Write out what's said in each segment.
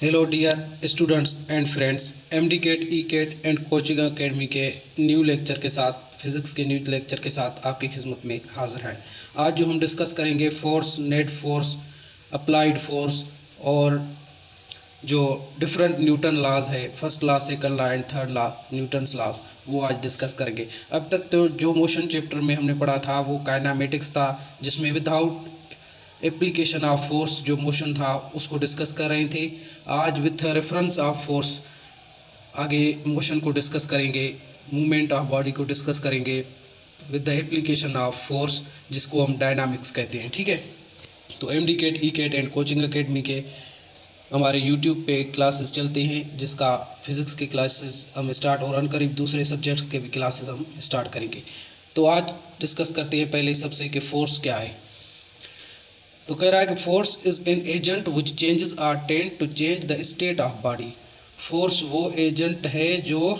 Hello dear students and friends, MDCAT ECAT and coaching academy के new lecture के साथ, physics के new lecture के साथ आपकी खिदमत में हाजिर हैं। आज जो हम डिस्कस करेंगे force, net force, applied force और जो डिफरेंट न्यूटन लॉज है, first law, second law and third law, Newton's laws, वो आज डिस्कस करेंगे। अब तक तो जो मोशन चैप्टर में हमने पढ़ा था वो काइनेमेटिक्स था, जिसमें विदाउट एप्लीकेशन ऑफ फोर्स जो मोशन था उसको डिस्कस कर रहे थे। आज विथ रेफरेंस ऑफ फोर्स आगे मोशन को डिस्कस करेंगे, मूवमेंट ऑफ बॉडी को डिस्कस करेंगे with the application of force, जिसको हम डायनामिक्स कहते हैं। ठीक है, तो MDCAT ECAT and coaching academy के हमारे यूट्यूब पे क्लासेस चलते हैं, जिसका फिज़िक्स के क्लासेस हम स्टार्ट और अनकरीब दूसरे सब्जेक्ट्स के भी क्लासेस हम स्टार्ट करेंगे। तो आज डिस्कस करते हैं पहले सबसे कि फोर्स क्या है। तो कह रहा है कि force is an agent which changes or tend to change the state of body. Force वो एजेंट है जो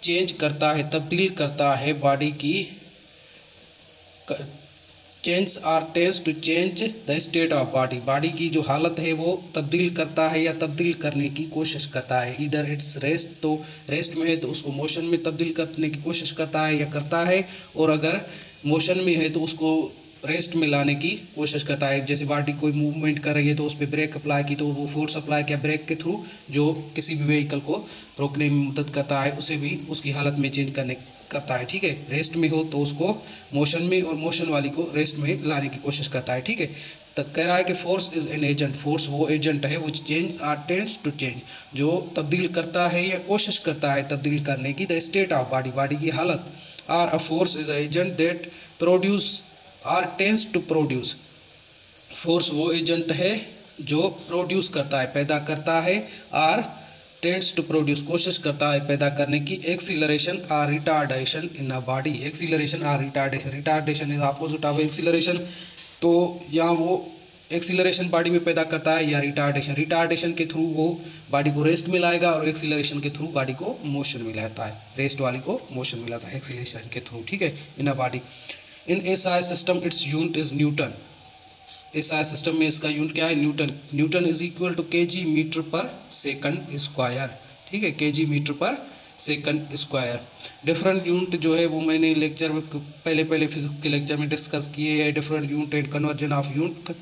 चेंज करता है, तब्दील करता है बॉडी की, change or tends to change the state of body. Body की जो हालत है वो तब्दील करता है या तब्दील करने की कोशिश करता है। इधर इट्स रेस्ट, तो रेस्ट में है तो उसको मोशन में तब्दील करने की कोशिश करता है या करता है, और अगर मोशन में है तो उसको रेस्ट में लाने की कोशिश करता है। जैसे बॉडी कोई मूवमेंट कर रही है तो उस पर ब्रेक अप्लाई की तो वो फोर्स अप्लाई किया ब्रेक के थ्रू, जो किसी भी व्हीकल को रोकने में मदद करता है, उसे भी उसकी हालत में चेंज करने करता है। ठीक है, रेस्ट में हो तो उसको मोशन में, और मोशन वाली को रेस्ट में लाने की कोशिश करता है। ठीक है, तो कह रहा है कि force is an agent. Force वो एजेंट है which change or tends to change, जो तब्दील करता है या कोशिश करता है तब्दील करने की the state of body, body की हालत। Or a force is a agent that produce or tends to produce. Force वो एजेंट है जो प्रोड्यूस करता है, पैदा करता है, आर टेंस टू प्रोड्यूस कोशिश करता है पैदा करने की, acceleration or retardation in a body. Acceleration or retardation, retardation is opposite of acceleration. तो यहाँ वो एक्सीलरेशन बॉडी में पैदा करता है या रिटार्डेशन, रिटार्डेशन के थ्रू वो बॉडी को रेस्ट में लाएगा, और एक्सीलरेशन के थ्रू बॉडी को मोशन में लाता है, रेस्ट वाली को मोशन में लाता है एक्सीलरेशन के थ्रू। ठीक है, in a body. In SI system it's unit is Newton. SI system में इसका यूनिट क्या है? Newton. Newton is equal to KG metre per second square. ठीक है, KG metre per second square. Different unit जो है वो मैंने लेक्चर में पहले फिजिक्स के लेक्चर में डिस्कस किए हैं, different unit and conversion of unit.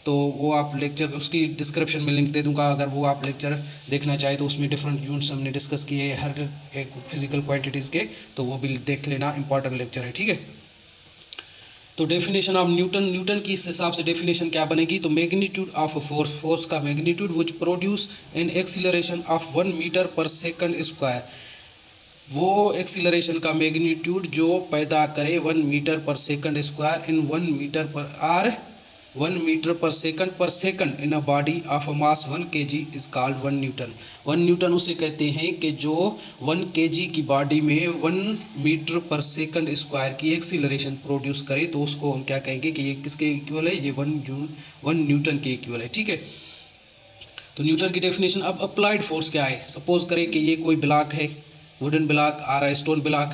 तो वो आप लेक्चर, उसकी डिस्क्रिप्शन में लिंक दे दूंगा, अगर वो आप लेक्चर देखना चाहे तो उसमें डिफरेंट यूनिट्स हमने डिस्कस किए हैं हर एक फिजिकल क्वांटिटीज़ के, तो वो भी देख लेना, इंपॉर्टेंट लेक्चर है। ठीक है, तो डेफिनेशन ऑफ न्यूटन, न्यूटन की इस हिसाब से डेफिनेशन क्या बनेगी? तो मैग्नीट्यूड ऑफ फोर्स, फोर्स का magnitude which produce an acceleration of 1 meter per second square. वो एक्सीलरेशन का मैग्नीट्यूड जो पैदा करे 1 meter per second square in 1 meter per or 1 meter per second in a body of a mass 1 kg is called 1 Newton. 1 Newton उसे कहते हैं कि जो 1 kg की बॉडी में 1 मीटर पर सेकंड स्क्वायर की एक्सीलरेशन प्रोड्यूस करे, तो उसको हम क्या कहेंगे कि ये किसके इक्वल है? ये 1 न्यूटन के इक्वल है। ठीक है, तो न्यूटन की डेफिनेशन। अब अप्लाइड फोर्स क्या है? सपोज करें कि ये कोई ब्लॉक है, वुडन ब्लॉक और स्टोन ब्लॉक,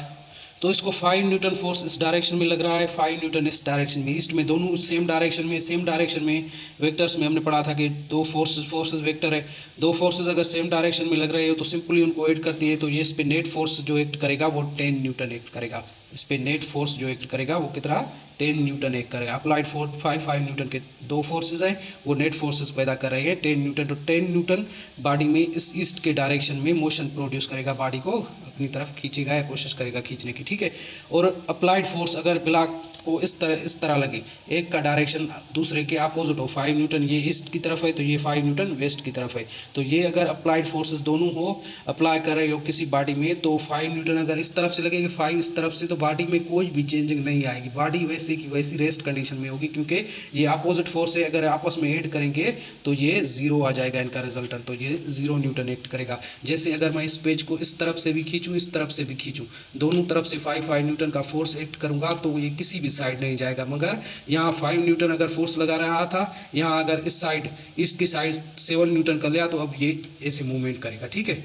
तो इसको 5 न्यूटन फोर्स इस डायरेक्शन में लग रहा है, 5 न्यूटन इस डायरेक्शन में, ईस्ट में, दोनों सेम डायरेक्शन में। वेक्टर्स में हमने पढ़ा था कि दो फोर्सेस वेक्टर है, दो फोर्सेस अगर सेम डायरेक्शन में लग रहे हो तो सिंपली उनको ऐड करती है, तो ये इस पे नेट फोर्स जो एक्ट करेगा वो 10 न्यूटन एक्ट करेगा। इस पे नेट फोर्स जो एक्ट करेगा वो कितना? 10 न्यूटन एक्ट करेगा। अप्लाइड फोर्स 5 न्यूटन के दो फोर्सेज हैं, वो नेट फोर्सेस पैदा कर रहे हैं 10 न्यूटन। तो 10 न्यूटन बॉडी में इस ईस्ट के डायरेक्शन में मोशन प्रोड्यूस करेगा, बॉडी को अपनी तरफ खींचेगा या कोशिश करेगा खींचने की। ठीक है, और अप्लाइड फोर्स अगर ब्लॉक को इस तरह लगे, एक का डायरेक्शन दूसरे के अपोजिट हो, 5 न्यूटन ये ईस्ट की तरफ है तो ये 5 न्यूटन वेस्ट की तरफ है, तो ये अगर अप्लाइड फोर्सेस दोनों हो, अप्लाई कर रहे हो किसी बॉडी में, तो 5 न्यूटन अगर इस तरफ से लगेगी, 5 इस तरफ से, तो बॉडी में कोई भी चेंजिंग नहीं आएगी, बॉडी वैसे की वैसी रेस्ट कंडीशन में होगी, क्योंकि ये अपोजिट फोर्स है, अगर आपस में ऐड करेंगे तो ये 0 आ जाएगा इनका रिजल्टेंट, तो ये 0 न्यूटन एक्ट करेगा। जैसे अगर मैं इस पेज को इस तरफ से भी खींचूँ, इस तरफ से भी खींचूँ, दोनों तरफ से 5 न्यूटन का फोर्स एक्ट करूंगा तो ये किसी भी साइड नहीं जाएगा। मगर यहाँ 5 न्यूटन अगर फोर्स लगा रहा था, यहाँ अगर इस साइड, इसकी साइड 7 न्यूटन कर लिया, तो अब ये ऐसे मूवमेंट करेगा। ठीक है,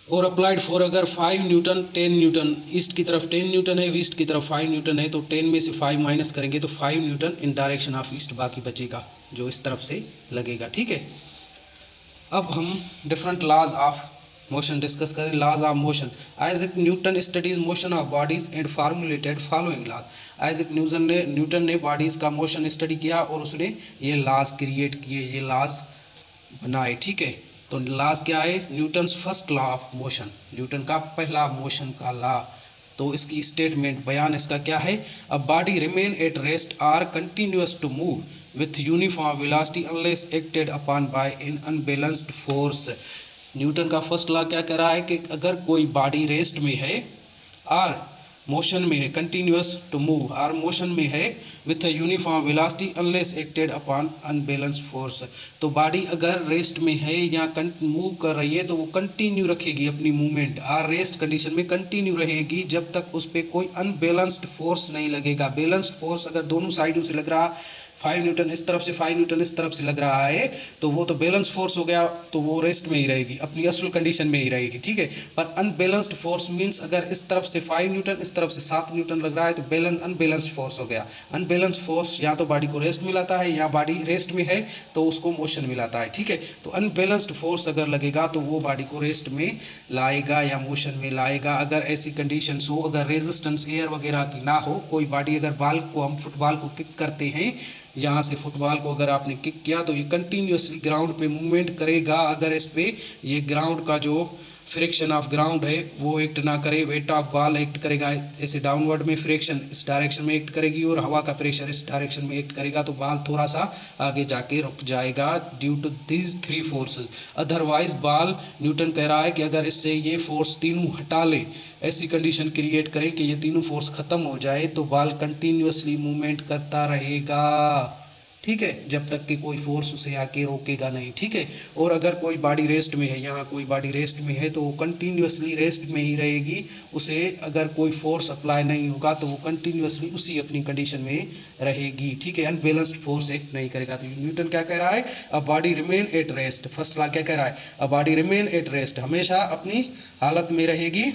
और अप्लाइड फोर अगर 5 न्यूटन 10 न्यूटन, ईस्ट की तरफ 10 न्यूटन है, वेस्ट की तरफ 5 न्यूटन है, तो 10 में से 5 माइनस करेंगे तो 5 Newton in direction of east बाकी बचेगा जो इस तरफ से लगेगा। ठीक है, अब हम different laws of motion discuss करें। Laws of motion. Isaac Newton studies motion of bodies and formulated following laws. Isaac Newton ने बॉडीज का मोशन स्टडी किया और उसने ये लॉज क्रिएट किए, ये लॉज बनाए। ठीक है, तो लॉज क्या है? Newton's first law of motion, Newton का पहला मोशन का लॉ। तो इसकी स्टेटमेंट बयान इसका क्या है? A body remain at rest or continuous to move with uniform velocity unless acted upon by an unbalanced force. Newton का फर्स्ट लॉ क्या कह रहा है कि अगर कोई बॉडी रेस्ट में है और मोशन में है, कंटिन्यूअस टू मूव और मोशन में है with uniform velocity unless acted upon unbalance force. तो बॉडी अगर रेस्ट में है या मूव कर रही है तो वो कंटिन्यू रखेगी अपनी मूवमेंट और रेस्ट कंडीशन में कंटिन्यू रहेगी जब तक उस पर कोई अनबैलेंस्ड फोर्स नहीं लगेगा। बैलेंस्ड फोर्स अगर दोनों साइडों से लग रहा, 5 न्यूटन इस तरफ से 5 न्यूटन इस तरफ से लग रहा है तो वो तो बैलेंस फोर्स हो गया, तो वो रेस्ट में ही रहेगी, अपनी असल कंडीशन में ही रहेगी। ठीक है, पर अनबैलेंस्ड फोर्स मींस अगर इस तरफ से 5 न्यूटन इस तरफ से 7 न्यूटन लग रहा है तो अनबैलेंस्ड फोर्स हो गया। अनबैलेंस्ड फोर्स या तो बॉडी को रेस्ट मिलाता है या बॉडी रेस्ट में है तो उसको मोशन मिलाता है। ठीक है, तो अनबैलेंस्ड फोर्स अगर लगेगा तो वो बॉडी को रेस्ट में लाएगा या मोशन में लाएगा। अगर ऐसी कंडीशन हो, अगर रेजिस्टेंस एयर वगैरह की ना हो, कोई बॉडी अगर बॉल को हम फुटबॉल को किक करते हैं, यहाँ से फुटबॉल को अगर आपने किक किया तो ये कंटिन्यूसली ग्राउंड पे मूवमेंट करेगा। अगर इस पे ये ग्राउंड का जो फ्रिक्शन ऑफ ग्राउंड है वो एक्ट ना करे, वेट ऑफ बॉल एक्ट करेगा, ऐसे डाउनवर्ड में फ्रिक्शन इस डायरेक्शन में एक्ट करेगी और हवा का प्रेशर इस डायरेक्शन में एक्ट करेगा तो बॉल थोड़ा सा आगे जाके रुक जाएगा due to these 3 forces. Otherwise ball, Newton कह रहा है कि अगर इससे ये फोर्स तीनों हटा ले, ऐसी कंडीशन क्रिएट करें कि ये तीनों फोर्स खत्म हो जाए तो बॉल कंटिन्यूसली मूवमेंट करता रहेगा। ठीक है, जब तक कि कोई फोर्स उसे आके रोकेगा नहीं। ठीक है, और अगर कोई बॉडी रेस्ट में है, यहाँ कोई बॉडी रेस्ट में है तो वो कंटिन्यूसली रेस्ट में ही रहेगी, उसे अगर कोई फोर्स अप्लाई नहीं होगा तो वो कंटिन्यूसली उसी अपनी कंडीशन में रहेगी। ठीक है, अनबैलेंस्ड फोर्स एक्ट नहीं करेगा। तो न्यूटन क्या कह रहा है? A body remain at rest. First law क्या कह रहा है? A body remain at rest, हमेशा अपनी हालत में रहेगी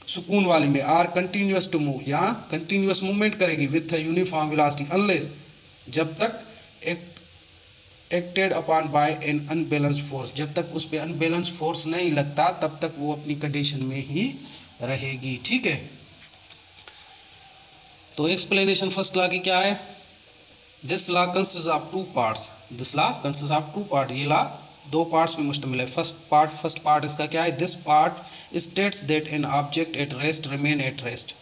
सुकून वाली में। आर कंटिन्यूस टू मूव, यहाँ कंटिन्यूस मूवमेंट करेगी विथ यूनिफॉर्म वेलोसिटी अनलेस, जब तक acted upon by an unbalanced force, जब तक उस पर अनबैलेंस फोर्स नहीं लगता तब तक वो अपनी कंडीशन में ही रहेगी। ठीक है, तो एक्सप्लेनेशन फर्स्ट लॉ की क्या है? This law consist of 2 parts. This law consist of 2 part, ये लॉ 2 पार्ट्स में मुश्तमिल है। फर्स्ट पार्ट इसका क्या है? This part states that an object at rest remain at rest.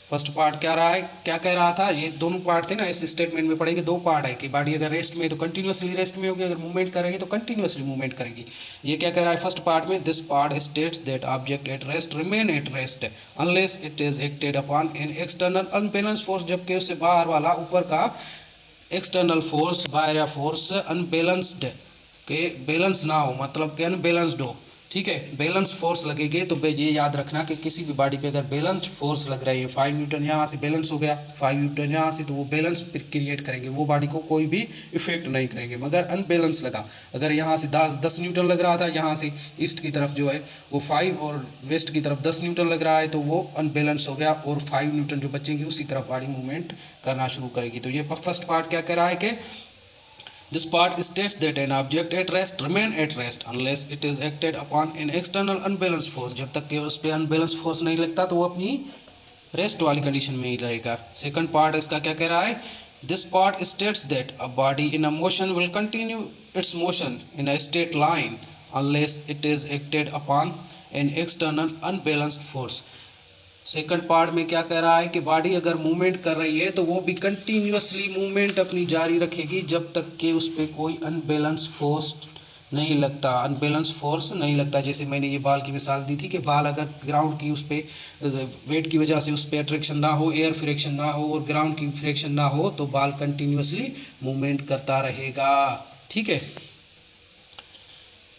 First part क्या रहा है, क्या कह रहा था? ये दोनों पार्ट थे ना, इस स्टेटमेंट में पढ़ेंगे। 2 पार्ट है कि बॉडी अगर रेस्ट में है तो कंटिन्यूसली रेस्ट में होगी, अगर मूवमेंट करेगी तो कंटिन्यूसली मूवमेंट करेगी। ये क्या कह रहा है फर्स्ट पार्ट में? This part states that object at rest remain at rest unless it is acted upon an external unbalance force, जबकि उससे बाहर वाला ऊपर का एक्सटर्नल फोर्स, बाहर या फोर्स अनबैलेंस्ड के बैलेंस ना हो, मतलब कि अनबैलेंस्ड हो। ठीक है, बैलेंस फोर्स लगेगी तो ये याद रखना कि किसी भी बॉडी पे अगर बैलेंस फोर्स लग रही है, 5 न्यूटन यहाँ से बैलेंस हो गया, 5 न्यूटन यहाँ से, तो वो बैलेंस क्रिएट करेंगे, वो बॉडी को कोई भी इफेक्ट नहीं करेंगे। मगर अनबैलेंस लगा, अगर यहाँ से 10 न्यूटन लग रहा था, यहाँ से ईस्ट की तरफ जो है वो 5 और वेस्ट की तरफ 10 न्यूटन लग रहा है तो वो अनबैलेंस हो गया और 5 न्यूटन जो बचेंगे उसी तरफ बॉडी मूवमेंट करना शुरू करेगी। तो ये फर्स्ट पार्ट क्या कह रहा है कि this part states that an object at rest remain at rest unless it is acted upon an external unbalanced force, जब तक कि उस पर अनबैलेंस फोर्स नहीं लगता तो वो अपनी रेस्ट वाली कंडीशन में ही रहेगा। सेकंड पार्ट इसका क्या कह रहा है? This part states that a body in a motion will continue its motion in a straight line unless it is acted upon an external unbalanced force। Second part में क्या कह रहा है कि बॉडी अगर मूवमेंट कर रही है तो वो भी कंटिन्यूसली मूवमेंट अपनी जारी रखेगी जब तक कि उस पर कोई अनबैलेंस फोर्स नहीं लगता, अनबैलेंस फोर्स नहीं लगता। जैसे मैंने ये बॉल की मिसाल दी थी कि बॉल अगर ग्राउंड की उस पर वेट की वजह से उस पर अट्रैक्शन ना हो, एयर फ्रिक्शन ना हो और ग्राउंड की फ्रिक्शन ना हो तो बॉल कंटिन्यूसली मूवमेंट करता रहेगा। ठीक है,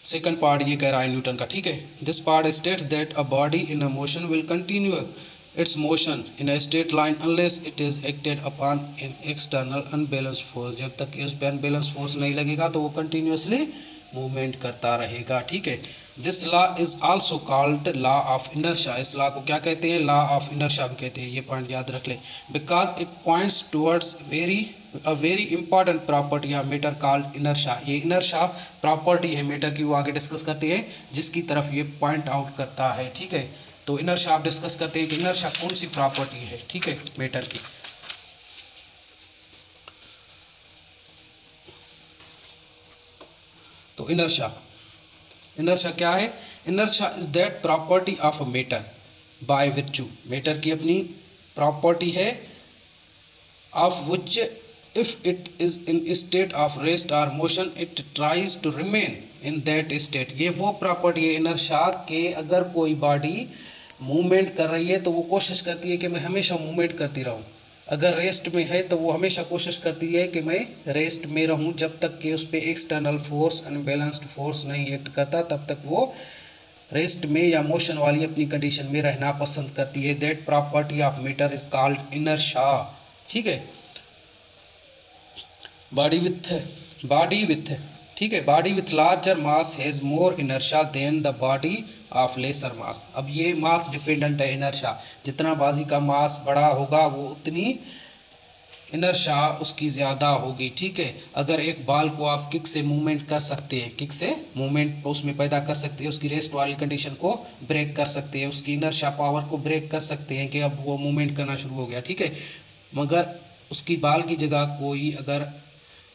सेकंड पार्ट ये कह रहा है न्यूटन का। ठीक है, this part states that a body in a motion will continue its motion in a straight line unless it is acted upon an external unbalance force, जब तक कि उस पर अनबैलेंस फोर्स नहीं लगेगा तो वो कंटिन्यूसली मूवमेंट करता रहेगा। ठीक है, this law is also called law of inertia. इस लॉ को क्या कहते हैं? लॉ ऑफ इनर्शिया भी कहते हैं। ये पॉइंट याद रख लें, because it points towards very important property of matter called inertia. ये इनर्शिया प्रॉपर्टी है मैटर की, वो आगे डिस्कस करते हैं, जिसकी तरफ ये पॉइंट आउट करता है। ठीक है, तो इनर्शिया आप डिस्कस करते हैं कि इनर्शिया कौन सी प्रॉपर्टी है, ठीक है, मैटर की। तो इनर्शिया क्या है? Inertia is that property of a matter by virtue, matter की अपनी प्रॉपर्टी है, of which if it is in state of rest और motion it tries to remain in that state. ये वो प्रॉपर्टी है इनर्शिया के, अगर कोई बॉडी मूवमेंट कर रही है तो वो कोशिश करती है कि मैं हमेशा मूवमेंट करती रहूं। अगर रेस्ट में है तो वो हमेशा कोशिश करती है कि मैं रेस्ट में रहूं, जब तक कि उस पर एक्सटर्नल फोर्स, अनबैलेंस्ड फोर्स नहीं एक्ट करता, तब तक वो रेस्ट में या मोशन वाली अपनी कंडीशन में रहना पसंद करती है। That property of matter is called inertia. ठीक है, बॉडी विथ ठीक है, body with larger mass has more inertia than the body of lesser mass. अब ये मास डिपेंडेंट है इनर्शिया, जितना बाजी का मास बड़ा होगा वो उतनी इनर्शिया उसकी ज़्यादा होगी। ठीक है, अगर एक बॉल को आप किक से मूवमेंट कर सकते हैं, किक से मूवमेंट उसमें पैदा कर सकते हैं, उसकी रेस्ट वाली कंडीशन को ब्रेक कर सकते हैं, उसकी इनर्शिया पावर को ब्रेक कर सकते हैं कि अब वो मूवमेंट करना शुरू हो गया। ठीक है, मगर उसकी बॉल की जगह कोई अगर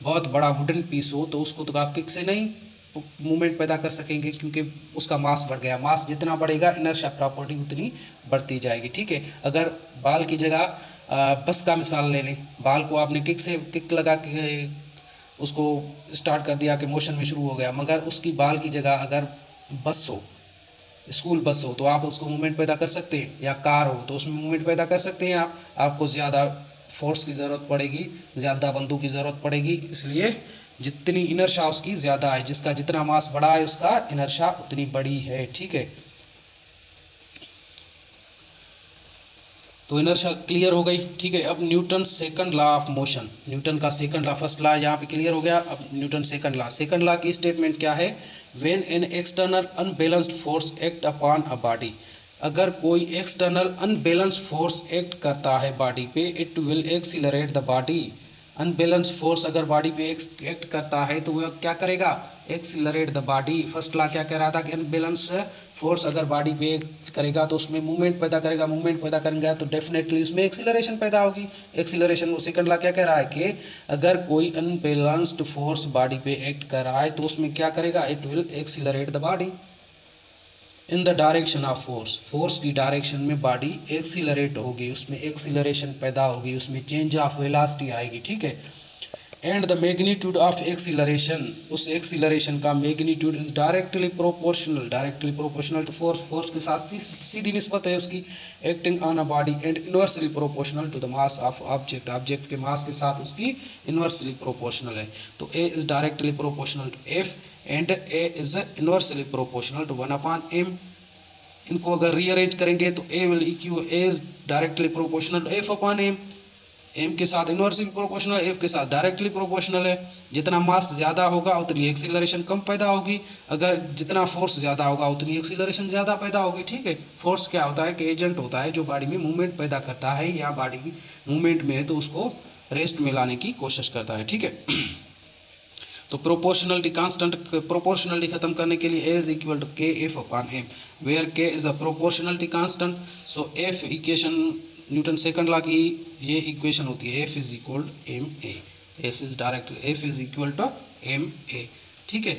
बहुत बड़ा वुडन पीस हो तो उसको तो आप किक से नहीं मूवमेंट पैदा कर सकेंगे, क्योंकि उसका मास बढ़ गया। मास जितना बढ़ेगा इनर्शिया प्रॉपर्टी उतनी बढ़ती जाएगी। ठीक है, अगर बाल की जगह बस का मिसाल ले लें, बाल को आपने किक लगा के उसको स्टार्ट कर दिया कि मोशन में शुरू हो गया, मगर उसकी बाल की जगह अगर बस हो, स्कूल बस हो, तो आप उसको मूवमेंट पैदा कर सकते हैं, या कार हो तो उसमें मूवमेंट पैदा कर सकते हैं। आपको ज़्यादा फोर्स की ज़रूरत पड़ेगी, ज़्यादा बंदूक की ज़रूरत पड़ेगी, इसलिए जितनी इनर्शिया उसकी ज़्यादा है, जिसका जितना मास बड़ा है उसका इनर्शिया उतनी बड़ी है। ठीक है, तो इनर्शिया क्लियर हो गई। ठीक है, अब Newton second law of motion, Newton का सेकंड लॉ, फर्स्ट लॉ यहाँ पे क्लियर हो गया। अब न्यूटन सेकंड लॉ की स्टेटमेंट क्या है? When an external unbalanced force act upon a body, अगर कोई एक्सटर्नल अनबैलेंस्ड फोर्स एक्ट करता है बॉडी पे, it will accelerate the body. Unbalance force अगर बॉडी पे एक्ट करता है तो वह क्या करेगा? Accelerate the body. First law क्या कह रहा था कि अनबैलेंस फोर्स अगर बॉडी पे एक्ट करेगा तो उसमें मूवमेंट पैदा करेगा, मूवमेंट पैदा करेगा तो डेफिनेटली उसमें एक्सीलरेशन पैदा होगी। एक्सीलरेशन, सेकंड लॉ क्या कह रहा है कि अगर कोई अनबैलेंस्ड फोर्स बॉडी पे एक्ट कर रहा है तो उसमें क्या करेगा? It will accelerate the body in the direction of force. Force की डायरेक्शन में बॉडी एक्सीलरेट होगी, उसमें एक्सीलरेशन पैदा होगी, उसमें चेंज ऑफ वेलोसिटी आएगी। ठीक है, and the magnitude of acceleration, उस एक्सीलरेशन का magnitude is directly proportional to force. Force के साथ सीधी निस्बत है उसकी, acting on a body, and inversely proportional to the mass of object. Object के मास के साथ उसकी इनवर्सली प्रोपोर्शनल है। तो A is directly proportional to F and A is inversely proportional to 1/m। इनको अगर रीअरेंज करेंगे तो A will equal, A is directly proportional to f/m, M के साथ इनवर्सली प्रोपोर्शनल, एफ के साथ डायरेक्टली प्रोपोर्शनल है। जितना मास ज़्यादा होगा उतनी एक्सीलरेशन कम पैदा होगी, अगर जितना फोर्स ज़्यादा होगा उतनी एक्सीलरेशन ज़्यादा पैदा होगी। ठीक है, फोर्स क्या होता है कि एजेंट होता है जो बॉडी में मूवमेंट पैदा करता है, या बॉडी मूवमेंट में है तो उसको रेस्ट में लाने की कोशिश करता है। ठीक है, तो प्रोपोर्शनलिटी कांस्टेंट, प्रोपोर्शनलिटी खत्म करने के लिए A इज इक्वल टू के f/m, where K is a proportionality constant. So F equation, Newton second law की ये इक्वेशन होती है F is equal to ma, F is direct, F is equal to ma। ठीक है,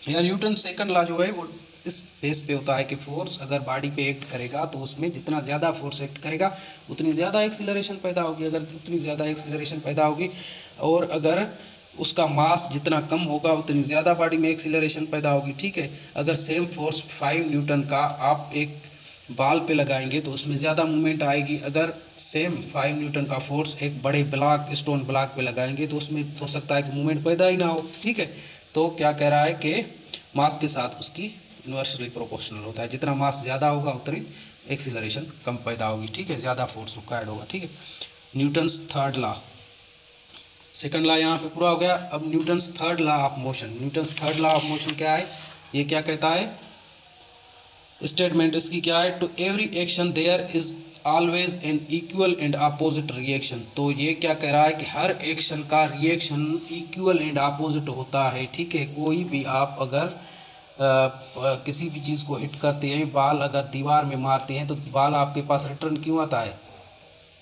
या Newton second law जो है वो इस बेस पे होता है कि फोर्स अगर बॉडी पे एक्ट करेगा तो उसमें जितना ज़्यादा फोर्स एक्ट करेगा उतनी ज़्यादा एक्सीलरेशन पैदा होगी, अगर उतनी ज़्यादा एक्सीलरेशन पैदा होगी, और अगर उसका मास जितना कम होगा उतनी ज़्यादा बॉडी में एक्सीलरेशन पैदा होगी। ठीक है, अगर सेम फोर्स 5 न्यूटन का आप एक बॉल पे लगाएंगे तो उसमें ज़्यादा मूवमेंट आएगी, अगर सेम 5 न्यूटन का फोर्स एक बड़े ब्लॉक, स्टोन ब्लॉक पे लगाएंगे तो उसमें हो सकता है कि मूवमेंट पैदा ही ना हो। ठीक है, तो क्या कह रहा है कि मास के साथ उसकी इन्वर्सली प्रोपोर्शनल होता है, जितना मास ज़्यादा होगा उतनी एक्सीलरेशन कम पैदा होगी। ठीक है, ज़्यादा फोर्स रिक्वायर्ड होगा। ठीक है, Newton's third law, second law यहाँ पे पूरा हो गया। अब Newton's third law of motion. Newton's third law of motion क्या है, ये क्या कहता है, स्टेटमेंट इसकी क्या है, to every action there is always an equal and opposite reaction. तो ये क्या कह रहा है कि हर एक्शन का रिएक्शन इक्वल एंड अपोजिट होता है, ठीक है। कोई भी आप अगर किसी भी चीज़ को हिट करते हैं, बाल अगर दीवार में मारते हैं तो बाल आपके पास रिटर्न क्यों आता है,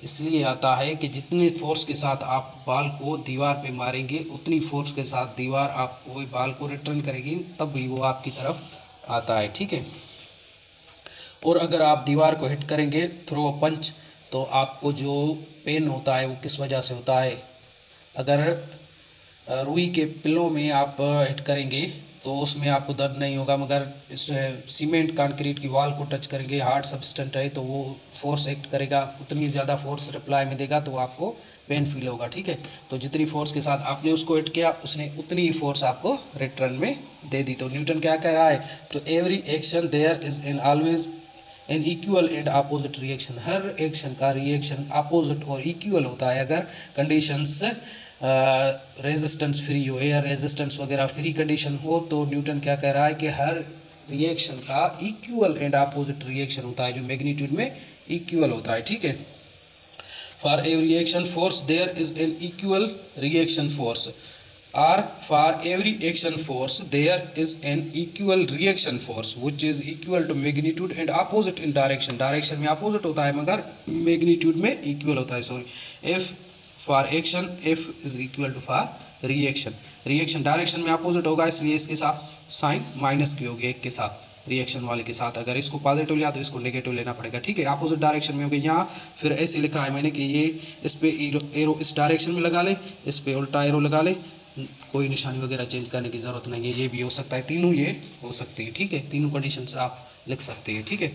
इसलिए आता है कि जितने फोर्स के साथ आप बाल को दीवार पे मारेंगे उतनी फोर्स के साथ दीवार आपको बाल को रिटर्न करेगी, तब भी वो आपकी तरफ आता है, ठीक है। और अगर आप दीवार को हिट करेंगे थ्रो अ पंच, तो आपको जो पेन होता है वो किस वजह से होता है, अगर रुई के पिल्लों में आप हिट करेंगे तो उसमें आपको दर्द नहीं होगा, मगर इस सीमेंट कंक्रीट की वॉल को टच करेंगे, हार्ड सब्सटेंट है तो वो फोर्स एक्ट करेगा, उतनी ज़्यादा फोर्स रिप्लाई में देगा तो आपको पेन फील होगा, ठीक है। तो जितनी फोर्स के साथ आपने उसको हिट किया उसने उतनी ही फोर्स आपको रिटर्न में दे दी। तो न्यूटन क्या कह रहा है, to every action there is an always an equal and opposite reaction. हर एक्शन का रिएक्शन अपोजिट और इक्वल होता है अगर कंडीशंस रेजिस्टेंस फ्री हो, एयर रेजिस्टेंस वगैरह फ्री कंडीशन हो। तो न्यूटन क्या कह रहा है कि हर रिएक्शन का इक्वल एंड अपोजिट रिएक्शन होता है जो मैग्नीट्यूड में इक्वल होता है, ठीक है। For every action force there is an equal reaction force, or for every action force there is an equal reaction force which is equal to magnitude and opposite in direction। Direction में opposite होता है मगर magnitude में equal होता है, sorry. F for action, F is equal to for reaction। Reaction direction में opposite होगा इसलिए इसके साथ साइन माइनस की होगी, एक के साथ रिएक्शन वाले के साथ। अगर इसको पॉजिटिव लिया तो इसको नेगेटिव लेना पड़ेगा, ठीक है। अपोजिट डायरेक्शन में हो गया। यहाँ फिर ऐसे लिखा है मैंने कि ये इस पे एरो इस डायरेक्शन में लगा ले, इस पे उल्टा एरो लगा ले, कोई निशानी वगैरह चेंज करने की ज़रूरत नहीं है। ये भी हो सकता है, तीनों ये हो सकती है, ठीक है। तीनों कंडीशन से आप लिख सकते हैं, ठीक है।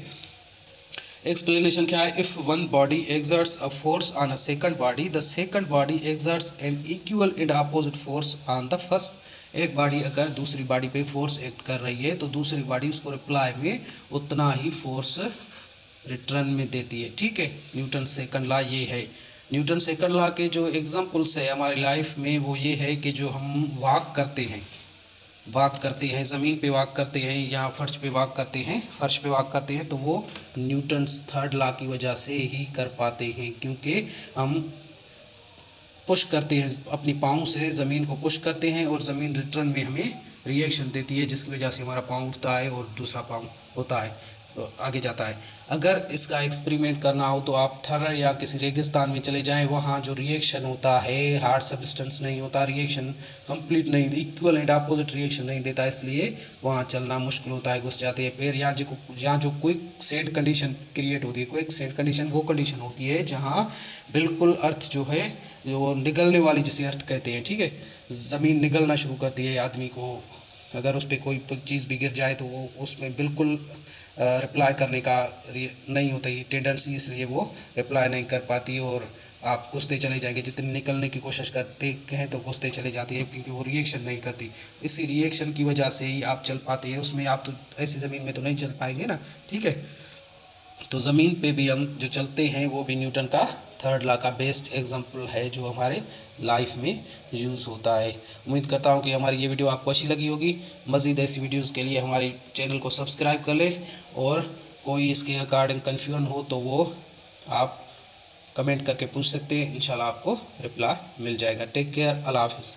एक्सप्लेनेशन क्या है, if one body exerts a force on a second body, the second body exerts an equal and opposite force on the first. एक बॉडी अगर दूसरी बॉडी पे फोर्स एक्ट कर रही है तो दूसरी बॉडी उसको रिप्लाई में उतना ही फोर्स रिटर्न में देती है, ठीक है। न्यूटन सेकंड लॉ ये है। न्यूटन सेकंड लॉ के जो एग्जांपल्स है हमारी लाइफ में वो ये है कि जो हम वॉक करते हैं, ज़मीन पे वॉक करते हैं या फर्श पे वॉक करते हैं तो वो न्यूटन्स थर्ड लॉ की वजह से ही कर पाते हैं, क्योंकि हम पुश करते हैं अपनी पाँव से, ज़मीन को पुश करते हैं और ज़मीन रिटर्न में हमें रिएक्शन देती है जिसकी वजह से हमारा पाँव उठता है और दूसरा पाँव होता है, तो आगे जाता है। अगर इसका एक्सपेरिमेंट करना हो तो आप थर या किसी रेगिस्तान में चले जाएं, वहाँ जो रिएक्शन होता है हार्ड सब्सटेंस नहीं होता, रिएक्शन कंप्लीट नहीं, इक्वल एंड अपोजिट रिएक्शन नहीं देता, इसलिए वहाँ चलना मुश्किल होता है, घुस जाते हैं पैर। यहाँ जो क्विक सेट कंडीशन क्रिएट होती है, क्विक सेट कंडीशन वो कंडीशन होती है जहाँ बिल्कुल अर्थ जो है जो निगलने वाली, जिसे अर्थ कहते हैं, ठीक है। ज़मीन निगलना शुरू करती है आदमी को, अगर उस पर कोई चीज़ भी गिर जाए तो वो उसमें बिल्कुल रिप्लाई करने का नहीं होता है टेंडेंसी, इसलिए वो रिप्लाई नहीं कर पाती और आप घुसते चले जाएंगे। जितनी निकलने की कोशिश करते हैं तो घुसते चले जाती है क्योंकि वो रिएक्शन नहीं करती। इसी रिएक्शन की वजह से ही आप चल पाते हैं, उसमें आप तो ऐसी ज़मीन में तो नहीं चल पाएंगे ना, ठीक है। तो ज़मीन पे भी हम जो चलते हैं वो भी न्यूटन का थर्ड लॉ का बेस्ट एग्जांपल है जो हमारे लाइफ में यूज़ होता है। उम्मीद करता हूँ कि हमारी ये वीडियो आपको अच्छी लगी होगी। मज़ीद ऐसी वीडियोज़ के लिए हमारे चैनल को सब्सक्राइब कर लें और कोई इसके अकॉर्डिंग कन्फ्यूजन हो तो वो आप कमेंट करके पूछ सकते हैं, इंशाल्लाह आपको रिप्लाई मिल जाएगा। टेक केयर, अल्लाह हाफ़िज़।